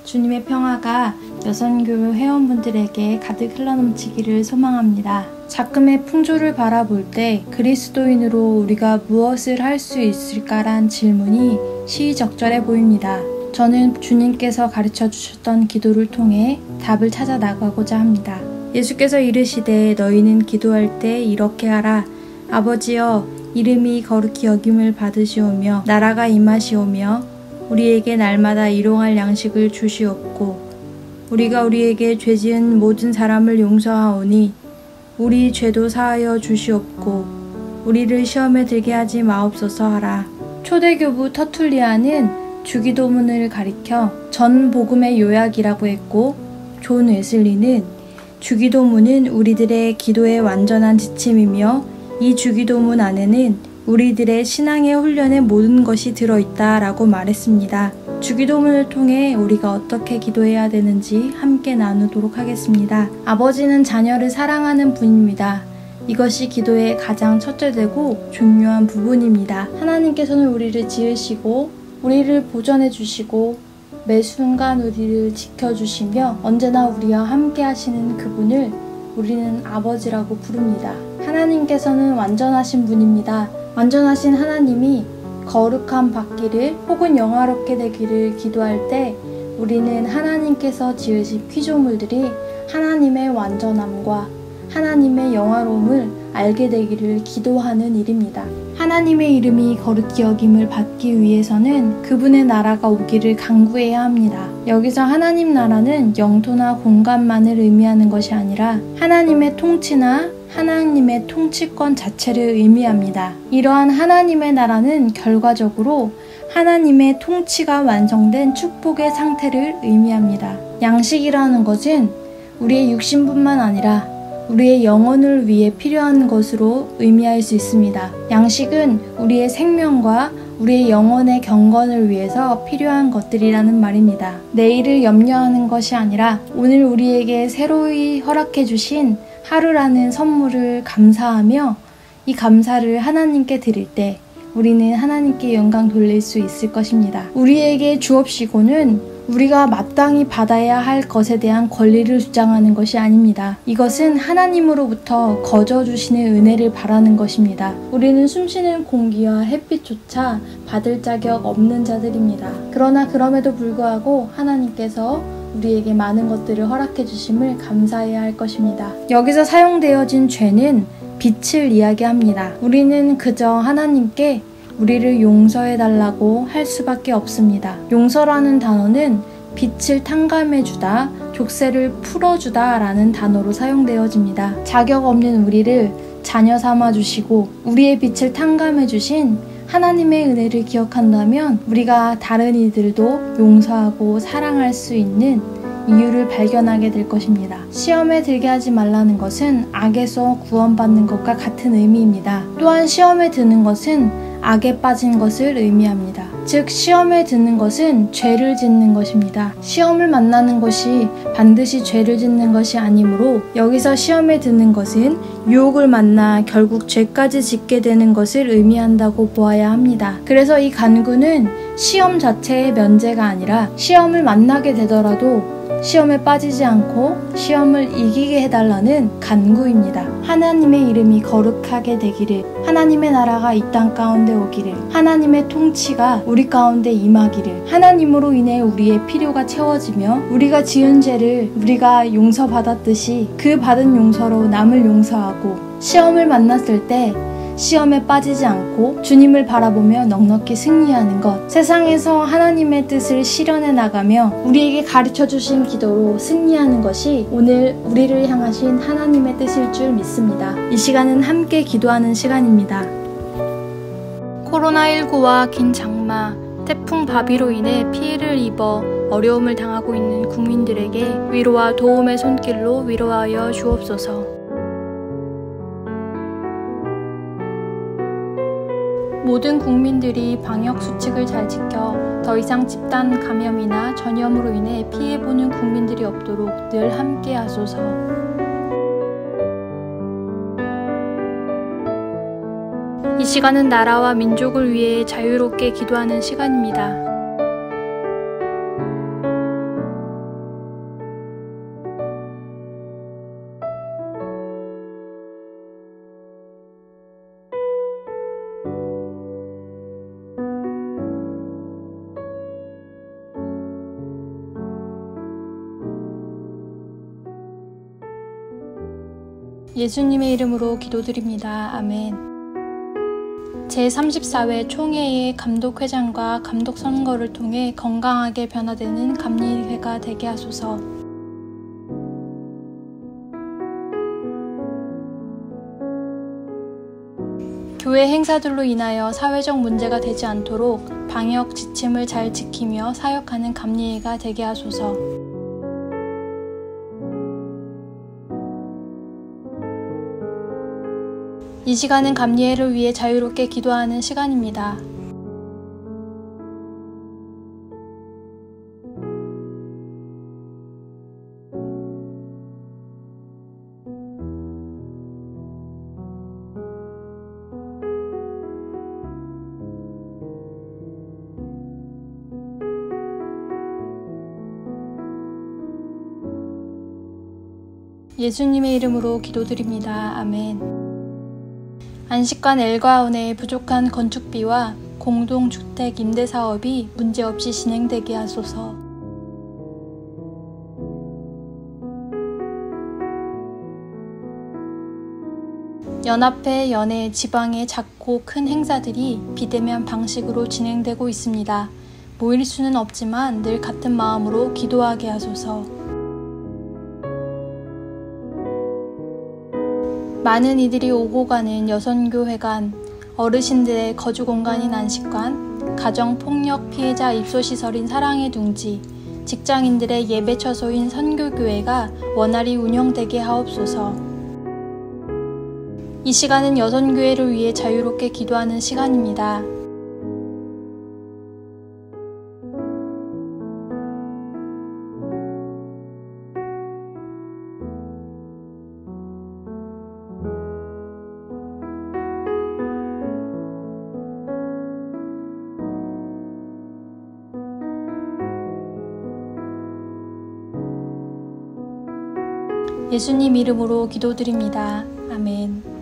주님의 평화가 여선교회 회원분들에게 가득 흘러넘치기를 소망합니다. 작금의 풍조를 바라볼 때 그리스도인으로 우리가 무엇을 할 수 있을까란 질문이 시의적절해 보입니다. 저는 주님께서 가르쳐 주셨던 기도를 통해 답을 찾아 나가고자 합니다. 예수께서 이르시되 너희는 기도할 때 이렇게 하라. 아버지여, 이름이 거룩히 여김을 받으시오며 나라가 임하시오며 우리에게 날마다 일용할 양식을 주시옵고 우리가 우리에게 죄지은 모든 사람을 용서하오니 우리 죄도 사하여 주시옵고 우리를 시험에 들게 하지 마옵소서 하라. 초대교부 터툴리아는 주기도문을 가리켜 전 복음의 요약이라고 했고, 존 웨슬리는 주기도문은 우리들의 기도의 완전한 지침이며 이 주기도문 안에는 우리들의 신앙의 훈련의 모든 것이 들어있다 라고 말했습니다. 주기도문을 통해 우리가 어떻게 기도해야 되는지 함께 나누도록 하겠습니다. 아버지는 자녀를 사랑하는 분입니다. 이것이 기도의 가장 첫째되고 중요한 부분입니다. 하나님께서는 우리를 지으시고 우리를 보전해 주시고 매 순간 우리를 지켜주시며 언제나 우리와 함께 하시는 그분을 우리는 아버지라고 부릅니다. 하나님께서는 완전하신 분입니다. 완전하신 하나님이 거룩함 받기를 혹은 영화롭게 되기를 기도할 때 우리는 하나님께서 지으신 피조물들이 하나님의 완전함과 하나님의 영화로움을 알게 되기를 기도하는 일입니다. 하나님의 이름이 거룩히 여김을 받기 위해서는 그분의 나라가 오기를 간구해야 합니다. 여기서 하나님 나라는 영토나 공간만을 의미하는 것이 아니라 하나님의 통치나 하나님의 통치권 자체를 의미합니다. 이러한 하나님의 나라는 결과적으로 하나님의 통치가 완성된 축복의 상태를 의미합니다. 양식이라는 것은 우리의 육신뿐만 아니라 우리의 영혼을 위해 필요한 것으로 의미할 수 있습니다. 양식은 우리의 생명과 우리의 영혼의 경건을 위해서 필요한 것들이라는 말입니다. 내일을 염려하는 것이 아니라 오늘 우리에게 새로이 허락해 주신 하루라는 선물을 감사하며 이 감사를 하나님께 드릴 때 우리는 하나님께 영광 돌릴 수 있을 것입니다. 우리에게 주옵시고는 우리가 마땅히 받아야 할 것에 대한 권리를 주장하는 것이 아닙니다. 이것은 하나님으로부터 거저 주시는 은혜를 바라는 것입니다. 우리는 숨쉬는 공기와 햇빛조차 받을 자격 없는 자들입니다. 그러나 그럼에도 불구하고 하나님께서 우리에게 많은 것들을 허락해 주심을 감사해야 할 것입니다. 여기서 사용되어진 죄는 빛을 이야기합니다. 우리는 그저 하나님께 우리를 용서해달라고 할 수밖에 없습니다. 용서라는 단어는 빛을 탕감해주다, 족쇄를 풀어주다 라는 단어로 사용되어집니다. 자격 없는 우리를 자녀 삼아주시고 우리의 빛을 탕감해주신 하나님의 은혜를 기억한다면 우리가 다른 이들도 용서하고 사랑할 수 있는 이유를 발견하게 될 것입니다. 시험에 들게 하지 말라는 것은 악에서 구원받는 것과 같은 의미입니다. 또한 시험에 드는 것은 악에 빠진 것을 의미합니다. 즉 시험에 드는 것은 죄를 짓는 것입니다. 시험을 만나는 것이 반드시 죄를 짓는 것이 아니므로 여기서 시험에 드는 것은 유혹을 만나 결국 죄까지 짓게 되는 것을 의미한다고 보아야 합니다. 그래서 이 간구는 시험 자체의 면제가 아니라 시험을 만나게 되더라도 시험에 빠지지 않고 시험을 이기게 해달라는 간구입니다. 하나님의 이름이 거룩하게 되기를, 하나님의 나라가 이 땅 가운데 오기를, 하나님의 통치가 우리 가운데 임하기를, 하나님으로 인해 우리의 필요가 채워지며 우리가 지은 죄를 우리가 용서받았듯이 그 받은 용서로 남을 용서하고 시험을 만났을 때 시험에 빠지지 않고 주님을 바라보며 넉넉히 승리하는 것, 세상에서 하나님의 뜻을 실현해 나가며 우리에게 가르쳐 주신 기도로 승리하는 것이 오늘 우리를 향하신 하나님의 뜻일 줄 믿습니다. 이 시간은 함께 기도하는 시간입니다. 코로나19와 긴 장마, 태풍 바비로 인해 피해를 입어 어려움을 당하고 있는 국민들에게 위로와 도움의 손길로 위로하여 주옵소서. 모든 국민들이 방역 수칙을 잘 지켜 더 이상 집단 감염이나 전염으로 인해 피해보는 국민들이 없도록 늘 함께 하소서. 이 시간은 나라와 민족을 위해 자유롭게 기도하는 시간입니다. 예수님의 이름으로 기도드립니다. 아멘. 제34회 총회의 감독회장과 감독선거를 통해 건강하게 변화되는 감리회가 되게 하소서. 교회 행사들로 인하여 사회적 문제가 되지 않도록 방역 지침을 잘 지키며 사역하는 감리회가 되게 하소서. 이 시간은 감리회를 위해 자유롭게 기도하는 시간입니다. 예수님의 이름으로 기도드립니다. 아멘. 안식관 엘과원의 부족한 건축비와 공동주택 임대사업이 문제없이 진행되게 하소서. 연합회, 연회, 지방의 작고 큰 행사들이 비대면 방식으로 진행되고 있습니다. 모일 수는 없지만 늘 같은 마음으로 기도하게 하소서. 많은 이들이 오고 가는 여선교회관, 어르신들의 거주공간인 안식관, 가정폭력 피해자 입소시설인 사랑의 둥지, 직장인들의 예배처소인 선교교회가 원활히 운영되게 하옵소서. 이 시간은 여선교회를 위해 자유롭게 기도하는 시간입니다. 예수님 이름으로 기도드립니다. 아멘.